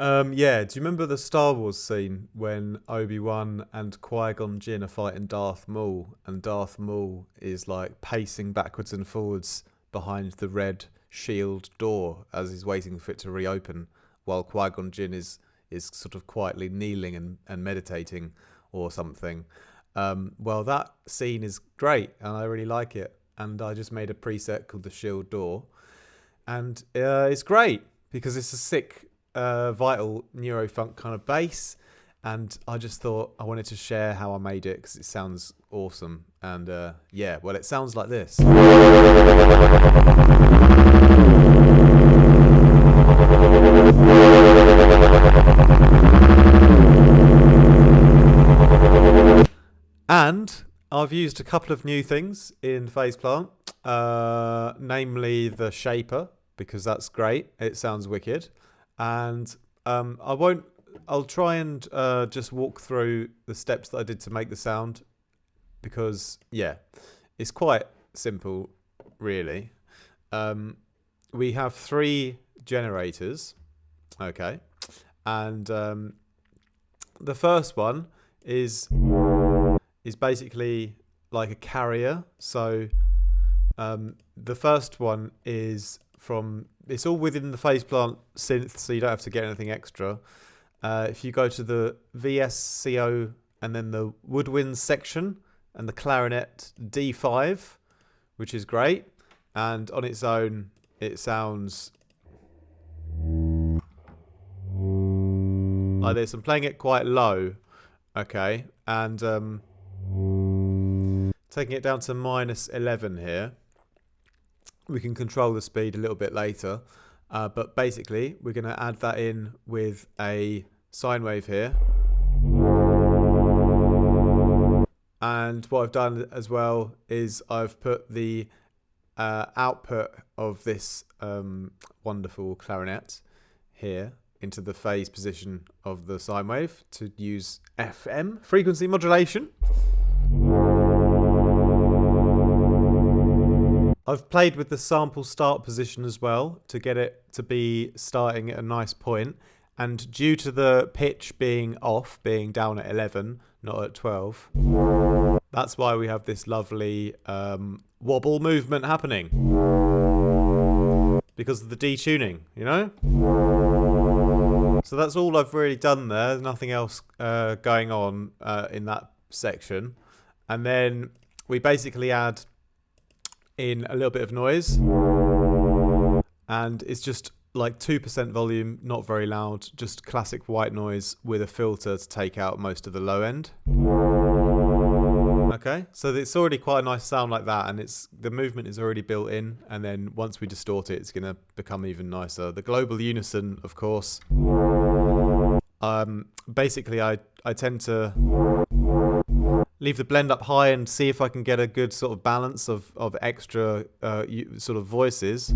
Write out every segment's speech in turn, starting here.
Yeah, do you remember the Star Wars scene when Obi-Wan and Qui-Gon Jinn are fighting Darth Maul, and Darth Maul is like pacing backwards and forwards behind the red shield door as he's waiting for it to reopen, while Qui-Gon Jinn is sort of quietly kneeling and meditating or something. Well, that scene is great, and I really like it. And I just made a preset called the Shield Door, and it's great because it's a sick, vital neurofunk kind of bass. And I just thought I wanted to share how I made it because it sounds awesome. And yeah, well, it sounds like this. And I've used a couple of new things in Phase Plant, namely the shaper, because that's great. It sounds wicked. And I won't. I'll try and just walk through the steps that I did to make the sound, because yeah, it's quite simple, really. We have 3 generators, okay, and the first one is basically like a carrier. So the first one is from, it's all within the phase plant synth, so you don't have to get anything extra. If you go to the VSCO and then the woodwinds section and the clarinet D5, which is great, and on its own it sounds like this. I'm playing it quite low, okay, and taking it down to -11 here. We can control the speed a little bit later, but basically we're going to add that in with a sine wave here. And what I've done as well is I've put the output of this wonderful clarinet here into the phase position of the sine wave to use FM, frequency modulation. I've played with the sample start position as well to get it to be starting at a nice point. And due to the pitch being off, being down at 11, not at 12, that's why we have this lovely wobble movement happening. Because of the detuning, you know? So that's all I've really done there. There's nothing else going on in that section. And then we basically add in a little bit of noise, and it's just like 2% volume, not very loud, just classic white noise with a filter to take out most of the low end. Okay, so it's already quite a nice sound like that, and the movement is already built in, and then once we distort it, it's going to become even nicer. The global unison, of course. Basically I tend to leave the blend up high and see if I can get a good sort of balance of extra sort of voices.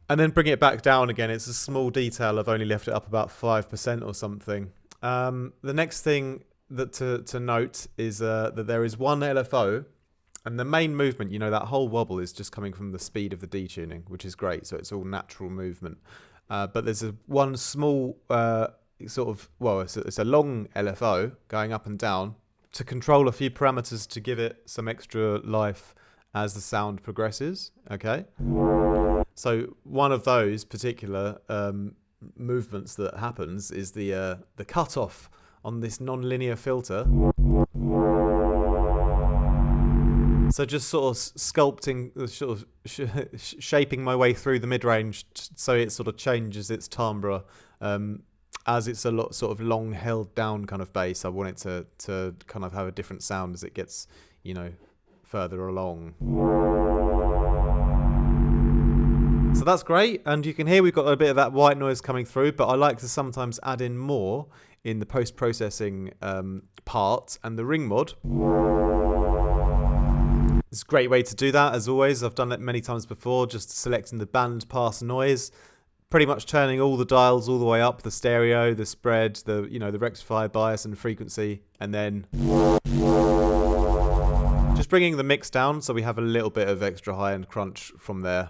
And then bring it back down again. It's a small detail. I've only left it up about 5% or something. The next thing that to note is that there is one LFO, and the main movement, you know, that whole wobble is just coming from the speed of the detuning, which is great. So it's all natural movement. But there's one small sort of, well, it's a long LFO going up and down to control a few parameters to give it some extra life as the sound progresses. Okay, so one of those particular movements that happens is the cutoff on this non-linear filter. So just sort of sculpting, sort of shaping my way through the mid-range so it sort of changes its timbre. As it's a lot sort of long held down kind of bass, I want it to kind of have a different sound as it gets, you know, further along. So that's great, and you can hear we've got a bit of that white noise coming through, but I like to sometimes add in more in the post-processing part, and the ring mod. It's a great way to do that, as always. I've done it many times before, just selecting the band pass noise, pretty much turning all the dials all the way up, the stereo, the spread, the rectifier, bias and frequency, and then just bringing the mix down so we have a little bit of extra high-end crunch from there.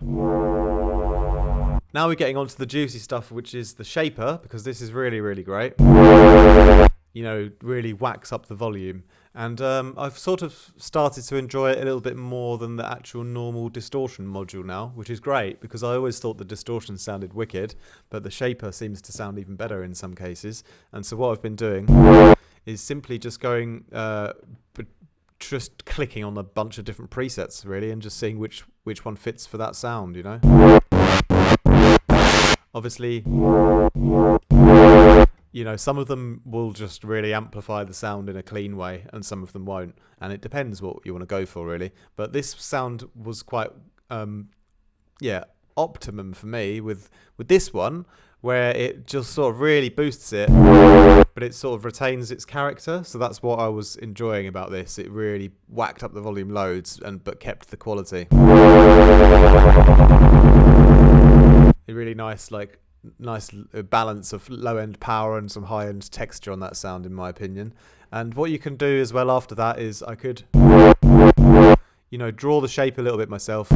Now we're getting on to the juicy stuff, which is the shaper, because this is really, really great. You know, really whacks up the volume. And I've sort of started to enjoy it a little bit more than the actual normal distortion module now, which is great, because I always thought the distortion sounded wicked, but the shaper seems to sound even better in some cases. And so what I've been doing is simply just going, just clicking on a bunch of different presets, really, and just seeing which one fits for that sound, you know? Obviously, you know, some of them will just really amplify the sound in a clean way, and some of them won't. And it depends what you want to go for, really. But this sound was quite, optimum for me with this one, where it just sort of really boosts it, but it sort of retains its character. So that's what I was enjoying about this. It really whacked up the volume loads, but kept the quality. A really nice balance of low-end power and some high-end texture on that sound, in my opinion. And what you can do as well after that is I could, you know, draw the shape a little bit myself.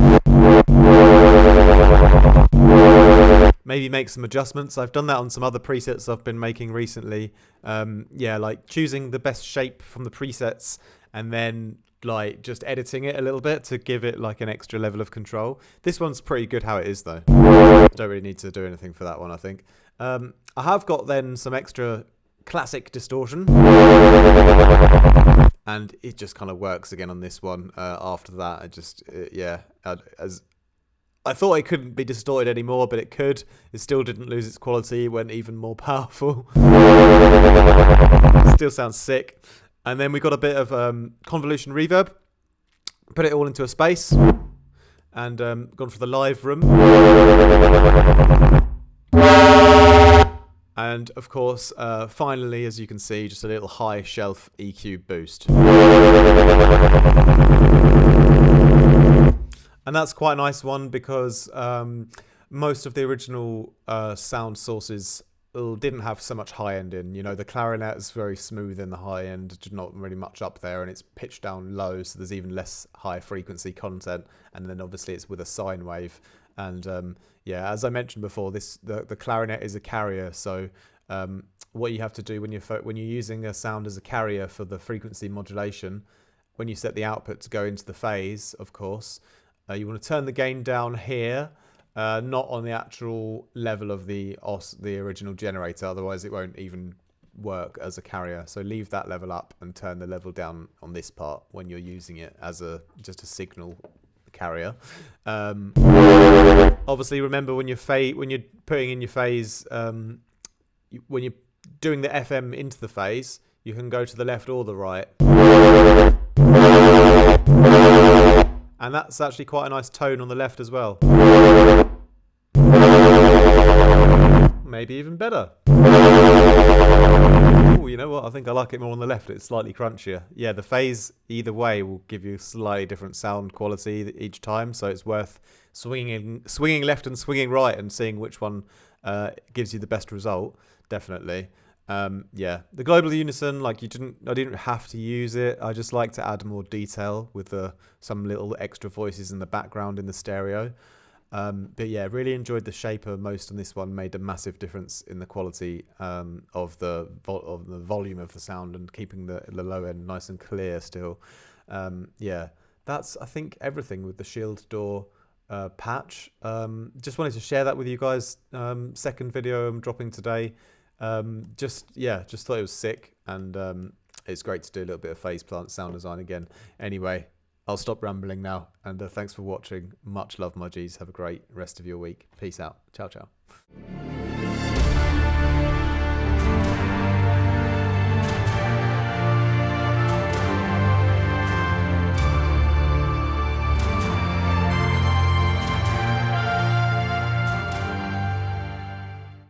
Maybe make some adjustments. I've done that on some other presets I've been making recently. Like choosing the best shape from the presets and then like just editing it a little bit to give it like an extra level of control. This one's pretty good how it is though. Don't really need to do anything for that one, I think. I have got then some extra classic distortion, and it just kind of works again on this one. After that, I thought it couldn't be distorted anymore, but it could. It still didn't lose its quality. It went even more powerful. Still sounds sick. And then we got a bit of convolution reverb. Put it all into a space. And gone for the live room. And of course, finally, as you can see, just a little high shelf EQ boost. And that's quite a nice one because most of the original sound sources didn't have so much high end in. You know, the clarinet is very smooth in the high end, not really much up there, and it's pitched down low, so there's even less high frequency content. And then obviously it's with a sine wave. And as I mentioned before, the clarinet is a carrier. So what you have to do when you're using a sound as a carrier for the frequency modulation, when you set the output to go into the phase, of course, you want to turn the gain down here. Not on the actual level of the original generator, otherwise it won't even work as a carrier. So leave that level up and turn the level down on this part when you're using it as just a signal carrier. Obviously, remember when you're putting in your phase, when you're doing the FM into the phase, you can go to the left or the right. And that's actually quite a nice tone on the left as well. Maybe even better. Ooh, you know what? I think I like it more on the left. It's slightly crunchier. Yeah, the phase either way will give you slightly different sound quality each time. So it's worth swinging left and swinging right and seeing which one gives you the best result. Definitely. The global unison, I didn't have to use it. I just like to add more detail with some little extra voices in the background in the stereo. But yeah, really enjoyed the shaper most on this one. Made a massive difference in the quality of the volume of the sound and keeping the low end nice and clear still. That's I think everything with the Shield Door patch. Just wanted to share that with you guys. Second video I'm dropping today. Just thought it was sick, and it's great to do a little bit of phase plant sound design again. Anyway, I'll stop rambling now, and thanks for watching. Much love, my G's. Have a great rest of your week. Peace out. Ciao, ciao.